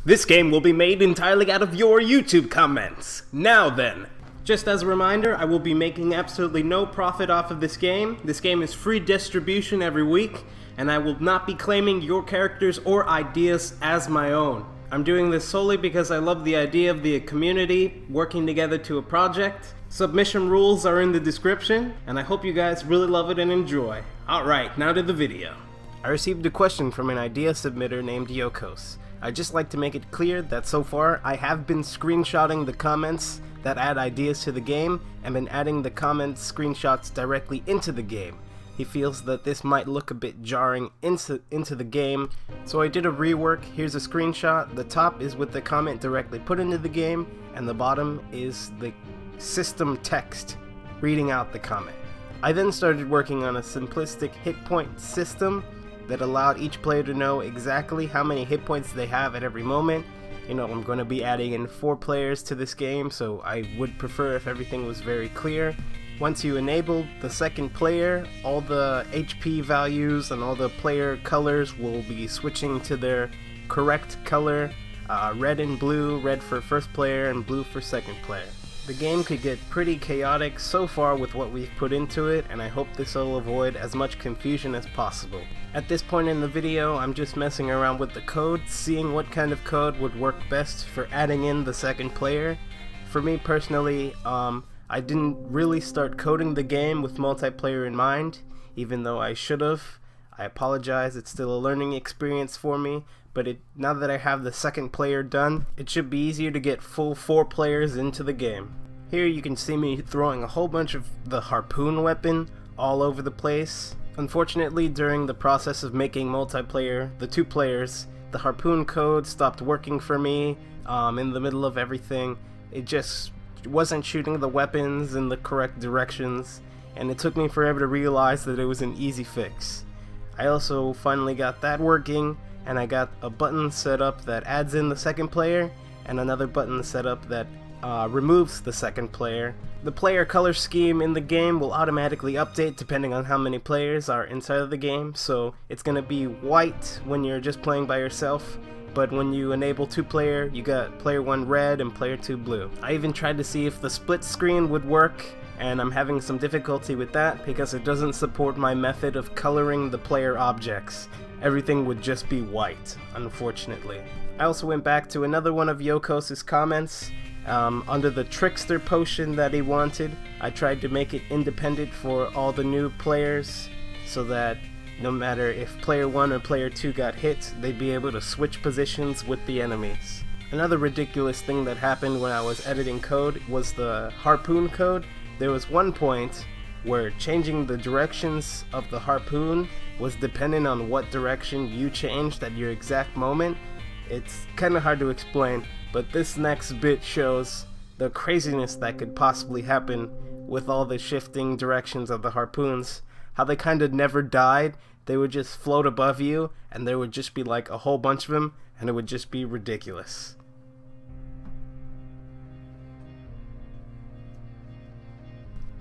This game will be made entirely out of your YouTube comments. Now then, just as a reminder, I will be making absolutely no profit off of this game. This game is free distribution every week, and I will not be claiming your characters or ideas as my own. I'm doing this solely because I love the idea of the community working together to a project. Submission rules are in the description, and I hope you guys really love it and enjoy. Alright, now to the video. I received a question from an idea submitter named Yokos. I'd just like to make it clear that so far I have been screenshotting the comments that add ideas to the game and been adding the comments screenshots directly into the game. He feels that this might look a bit jarring into the game, so I did a rework. Here's a screenshot. The top is with the comment directly put into the game, and the bottom is the system text reading out the comment. I then started working on a simplistic hit point system that allowed each player to know exactly how many hit points they have at every moment. You know, I'm going to be adding in 4 players to this game, so I would prefer if everything was very clear. Once you enable the second player, all the HP values and all the player colors will be switching to their correct color. Red and blue, red for first player and blue for second player. The game could get pretty chaotic so far with what we've put into it, and I hope this will avoid as much confusion as possible. At this point in the video, I'm just messing around with the code, seeing what kind of code would work best for adding in the second player. For me personally, I didn't really start coding the game with multiplayer in mind, even though I should have. I apologize, it's still a learning experience for me, but now that I have the second player done, it should be easier to get full 4 players into the game. Here you can see me throwing a whole bunch of the harpoon weapon all over the place. Unfortunately, during the process of making multiplayer, the 2 players, the harpoon code stopped working for me in the middle of everything. It just wasn't shooting the weapons in the correct directions, and it took me forever to realize that it was an easy fix. I also finally got that working, and I got a button set up that adds in the second player, and another button set up that removes the second player. The player color scheme in the game will automatically update depending on how many players are inside of the game, so it's going to be white when you're just playing by yourself, but when you enable 2 player, you got player 1 red and player 2 blue. I even tried to see if the split screen would work, and I'm having some difficulty with that because it doesn't support my method of coloring the player objects. Everything would just be white, unfortunately. I also went back to another one of Yokos' comments. Under the trickster potion that he wanted, I tried to make it independent for all the new players so that no matter if player 1 or player 2 got hit, they'd be able to switch positions with the enemies. Another ridiculous thing that happened when I was editing code was the harpoon code. There was one point where changing the directions of the harpoon was dependent on what direction you changed at your exact moment. It's kinda hard to explain, but this next bit shows the craziness that could possibly happen with all the shifting directions of the harpoons. How they kinda never died. They would just float above you, and there would just be like a whole bunch of them, and it would just be ridiculous.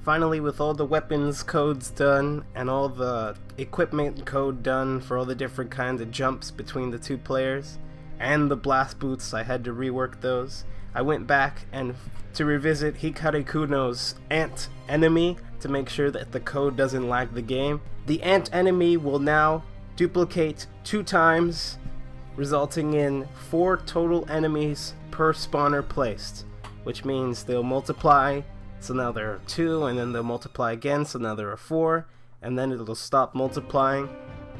Finally, with all the weapons codes done and all the equipment code done for all the different kinds of jumps between the 2 players, and the blast boots, I had to rework those. I went back and to revisit Hikari Kuno's ant enemy to make sure that the code doesn't lag the game. The ant enemy will now duplicate 2 times, resulting in 4 total enemies per spawner placed, which means they'll multiply. So now there are 2, and then they'll multiply again, so now there are 4, and then it'll stop multiplying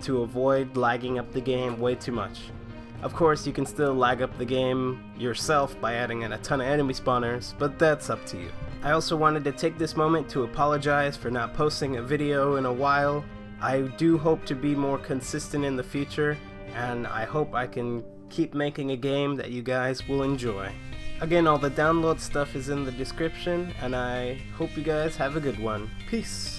to avoid lagging up the game way too much. Of course, you can still lag up the game yourself by adding in a ton of enemy spawners, but that's up to you. I also wanted to take this moment to apologize for not posting a video in a while. I do hope to be more consistent in the future, and I hope I can keep making a game that you guys will enjoy. Again, all the download stuff is in the description, and I hope you guys have a good one. Peace!